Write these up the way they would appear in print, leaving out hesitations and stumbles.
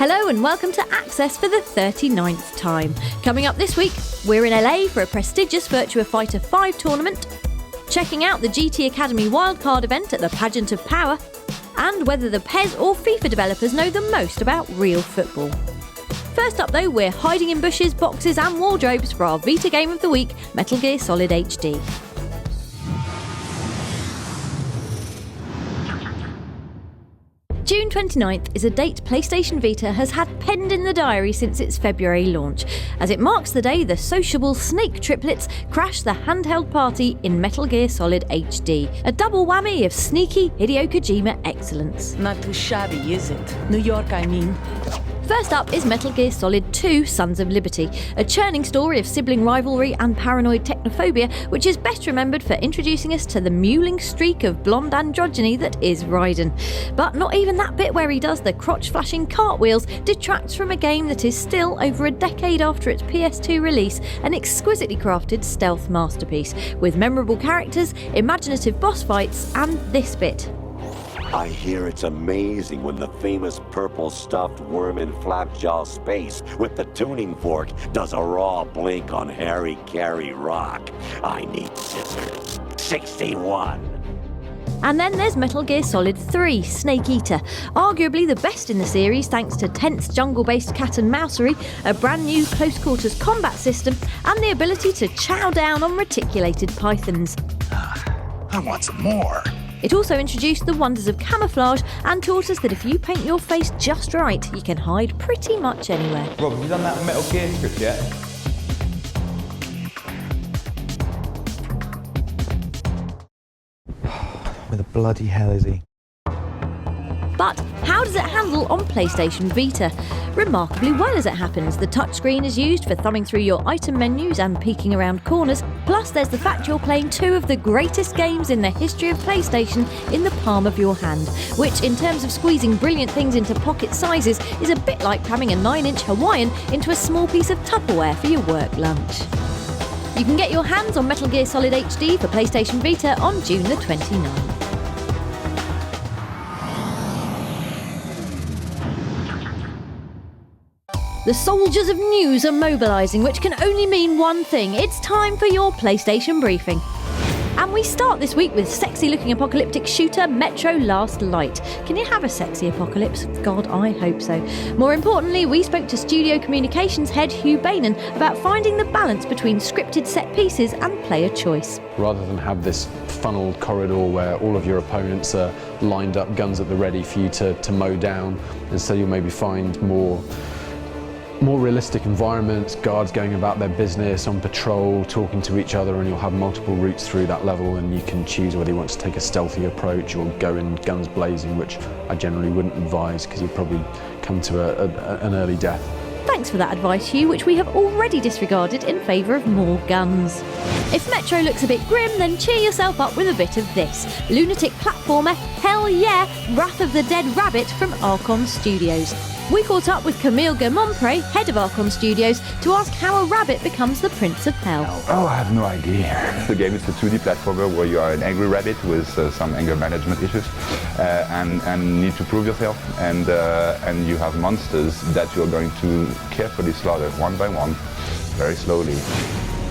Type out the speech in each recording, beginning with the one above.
Hello and welcome to Access for the 39th time. Coming up this week, we're in LA for a prestigious Virtua Fighter 5 tournament, checking out the GT Academy wildcard event at the Pageant of Power, and whether the PES or FIFA developers know the most about real football. First up though, we're hiding in bushes, boxes and wardrobes for our Vita game of the week, Metal Gear Solid HD. June 29th is a date PlayStation Vita has had penned in the diary since its February launch, as it marks the day the sociable Snake triplets crash the handheld party in Metal Gear Solid HD, a double whammy of sneaky Hideo Kojima excellence. Not too shabby, is it? New York, I mean. First up is Metal Gear Solid 2 Sons of Liberty, a churning story of sibling rivalry and paranoid technophobia, which is best remembered for introducing us to the mewling streak of blonde androgyny that is Raiden. But not even that bit where he does the crotch-flashing cartwheels detracts from a game that is still, over a decade after its PS2 release, an exquisitely crafted stealth masterpiece, with memorable characters, imaginative boss fights, and this bit. I hear it's amazing when the famous purple stuffed worm in Flapjaw Space with the tuning fork does a raw blink on Harry Carey Rock. I need scissors. 61. And then there's Metal Gear Solid 3 Snake Eater, arguably the best in the series thanks to tense jungle-based cat and mousery, a brand new close-quarters combat system, and the ability to chow down on reticulated pythons. I want some more. It also introduced the wonders of camouflage and taught us that if you paint your face just right, you can hide pretty much anywhere. Rob, have you done that Metal Gear script yet? Where the bloody hell is he? But how does it handle on PlayStation Vita? Remarkably well, as it happens. The touchscreen is used for thumbing through your item menus and peeking around corners. Plus, there's the fact you're playing two of the greatest games in the history of PlayStation in the palm of your hand, which, in terms of squeezing brilliant things into pocket sizes, is a bit like cramming a 9-inch Hawaiian into a small piece of Tupperware for your work lunch. You can get your hands on Metal Gear Solid HD for PlayStation Vita on June the 29th. The soldiers of news are mobilising, which can only mean one thing. It's time for your PlayStation briefing. And we start this week with sexy-looking apocalyptic shooter Metro Last Light. Can you have a sexy apocalypse? God, I hope so. More importantly, we spoke to studio communications head Hugh Bainan about finding the balance between scripted set pieces and player choice. Rather than have this funneled corridor where all of your opponents are lined up, guns at the ready for you to mow down, instead you'll maybe find more realistic environments, guards going about their business, on patrol, talking to each other, and you'll have multiple routes through that level, and you can choose whether you want to take a stealthy approach or go in guns blazing, which I generally wouldn't advise because you'd probably come to an early death. Thanks for that advice, Hugh, which we have already disregarded in favour of more guns. If Metro looks a bit grim, then cheer yourself up with a bit of this. Lunatic platformer, hell yeah, Wrath of the Dead Rabbit from Archon Studios. We caught up with Camille Germonprez, head of Archon Studios, to ask how a rabbit becomes the Prince of Hell. Oh, I have no idea. The game is a 2D platformer where you are an angry rabbit with some anger management issues and need to prove yourself, and you have monsters that you're going to carefully slaughter one by one, very slowly.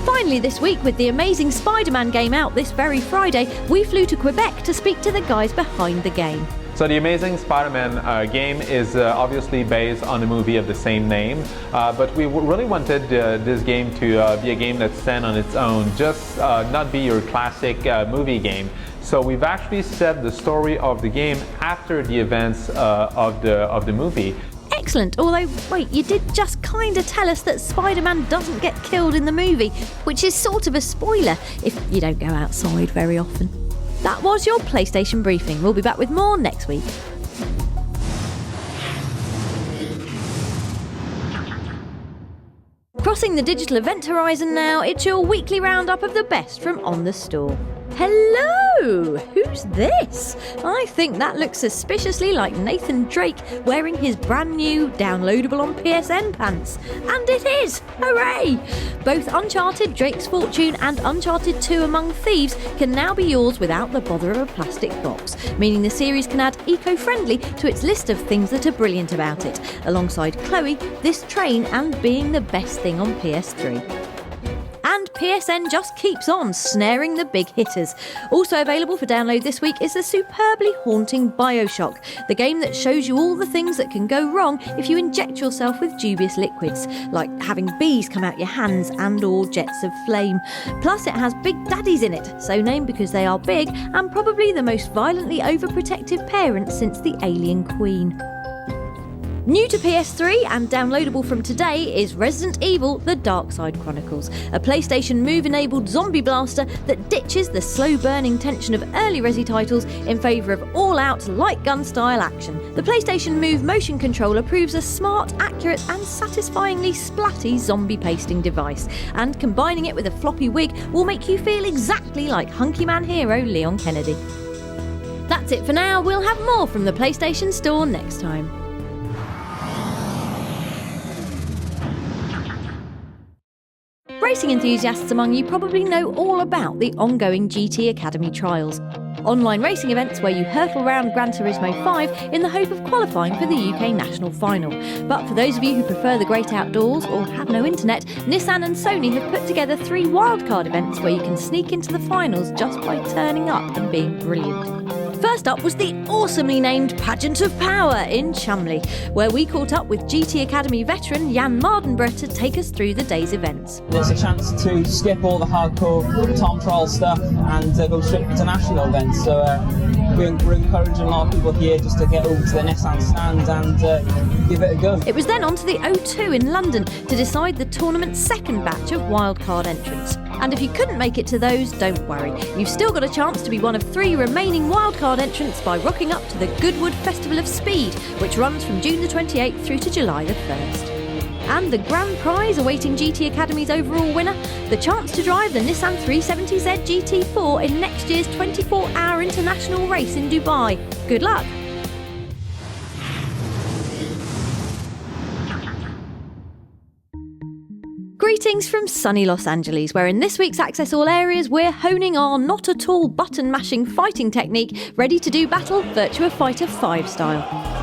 Finally this week, with the amazing Spider-Man game out this very Friday, we flew to Quebec to speak to the guys behind the game. So the Amazing Spider-Man game is obviously based on a movie of the same name, but we really wanted this game to be a game that stands on its own, just not be your classic movie game. So we've actually set the story of the game after the events of the movie. Excellent, although, wait, you did just kind of tell us that Spider-Man doesn't get killed in the movie, which is sort of a spoiler if you don't go outside very often. That was your PlayStation briefing. We'll be back with more next week. Crossing the digital event horizon now, it's your weekly roundup of the best from On The Store. Hello! Who's this? I think that looks suspiciously like Nathan Drake wearing his brand new downloadable on PSN pants. And it is! Hooray! Both Uncharted Drake's Fortune and Uncharted 2 Among Thieves can now be yours without the bother of a plastic box, meaning the series can add eco-friendly to its list of things that are brilliant about it, alongside Chloe, this train and being the best thing on PS3. And PSN just keeps on snaring the big hitters. Also available for download this week is the superbly haunting BioShock, the game that shows you all the things that can go wrong if you inject yourself with dubious liquids, like having bees come out your hands and or jets of flame. Plus it has big daddies in it, so named because they are big and probably the most violently overprotective parents since the Alien Queen. New to PS3 and downloadable from today is Resident Evil The Dark Side Chronicles, a PlayStation Move-enabled zombie blaster that ditches the slow-burning tension of early Resi titles in favour of all-out light gun-style action. The PlayStation Move motion controller proves a smart, accurate and satisfyingly splatty zombie pasting device, and combining it with a floppy wig will make you feel exactly like Hunky Man hero Leon Kennedy. That's it for now. We'll have more from the PlayStation Store next time. Racing enthusiasts among you probably know all about the ongoing GT Academy trials. Online racing events where you hurtle around Gran Turismo 5 in the hope of qualifying for the UK National Final. But for those of you who prefer the great outdoors or have no internet, Nissan and Sony have put together 3 wildcard events where you can sneak into the finals just by turning up and being brilliant. First up was the awesomely named Pageant of Power in Chumley, where we caught up with GT Academy veteran Jan Mardenborough to take us through the day's events. It's a chance to skip all the hardcore time trial stuff and go straight into national events. So we're encouraging a lot of people here just to get over to the Nissan stand and give it a go. It was then on to the O2 in London to decide the tournament's second batch of wildcard entrants. And if you couldn't make it to those, don't worry. You've still got a chance to be one of 3 remaining wildcard entrants by rocking up to the Goodwood Festival of Speed, which runs from June the 28th through to July the 1st. And the grand prize awaiting GT Academy's overall winner, the chance to drive the Nissan 370Z GT4 in next year's 24-hour international race in Dubai. Good luck! Greetings from sunny Los Angeles, where in this week's Access All Areas we're honing our not-at-all button-mashing fighting technique, ready to do battle Virtua Fighter 5 style.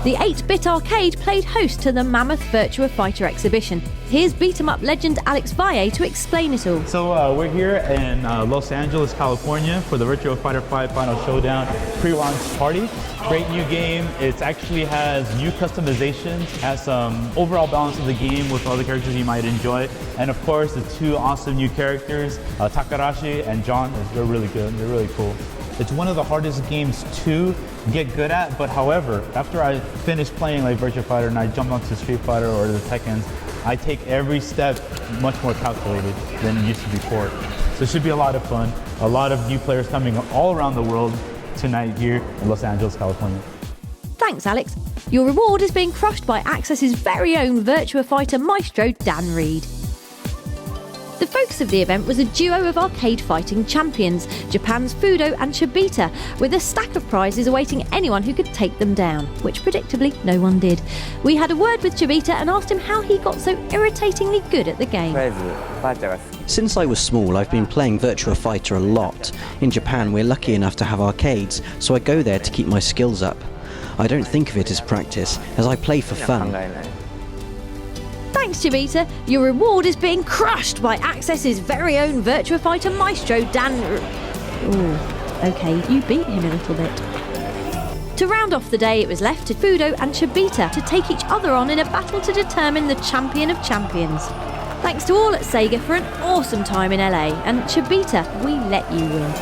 The 8-bit arcade played host to the mammoth Virtua Fighter exhibition. Here's beat-em-up legend Alex Valle to explain it all. So we're here in Los Angeles, California for the Virtua Fighter 5 Final Showdown pre-launch party. Great new game. It actually has new customizations, has some overall balance of the game with all the characters you might enjoy. And of course, the 2 awesome new characters, Takarashi and John. They're really good, they're really cool. It's one of the hardest games to get good at, but however, after I finish playing like Virtua Fighter and I jump onto Street Fighter or the Tekkens, I take every step much more calculated than it used to before. So it should be a lot of fun. A lot of new players coming all around the world tonight here in Los Angeles, California. Thanks, Alex. Your reward is being crushed by Access's very own Virtua Fighter maestro, Dan Reed. The focus of the event was a duo of arcade fighting champions, Japan's Fudo and Chibita, with a stack of prizes awaiting anyone who could take them down, which predictably no one did. We had a word with Chibita and asked him how he got so irritatingly good at the game. Since I was small, I've been playing Virtua Fighter a lot. In Japan, we're lucky enough to have arcades, so I go there to keep my skills up. I don't think of it as practice, as I play for fun. Thanks, Chibita. Your reward is being crushed by Access's very own Virtua Fighter maestro, Dan... Ooh, okay, you beat him a little bit. To round off the day, it was left to Fudo and Chibita to take each other on in a battle to determine the champion of champions. Thanks to all at Sega for an awesome time in LA, and Chibita, we let you win.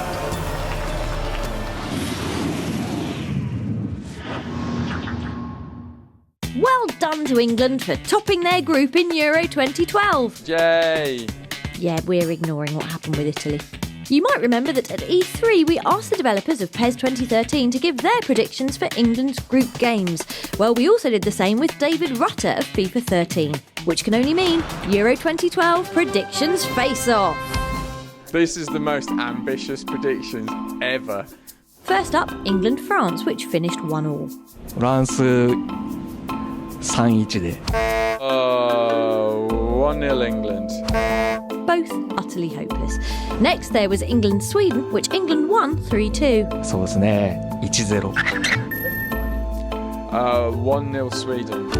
Well done to England for topping their group in Euro 2012. Yay! Yeah, we're ignoring what happened with Italy. You might remember that at E3 we asked the developers of PES 2013 to give their predictions for England's group games. Well, we also did the same with David Rutter of FIFA 13, which can only mean Euro 2012 predictions face-off. This is the most ambitious predictions ever. First up, England-France, which finished 1-1. フランス3-1で。1-0 England. Both utterly hopeless. Next there was England-Sweden, which England won 3-2. そうですね。1-0。1-0 Sweden.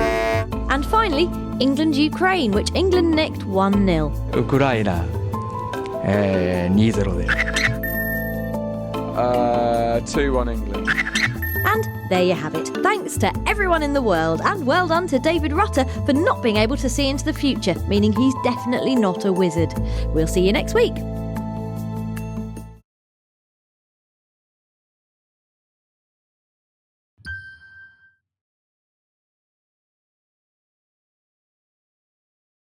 And finally, England-Ukraine, which England nicked 1-0. ウクライナ、2-0で。2-1 England. And there you have it. Thanks to everyone in the world, and well done to David Rutter for not being able to see into the future, meaning he's definitely not a wizard. We'll see you next week.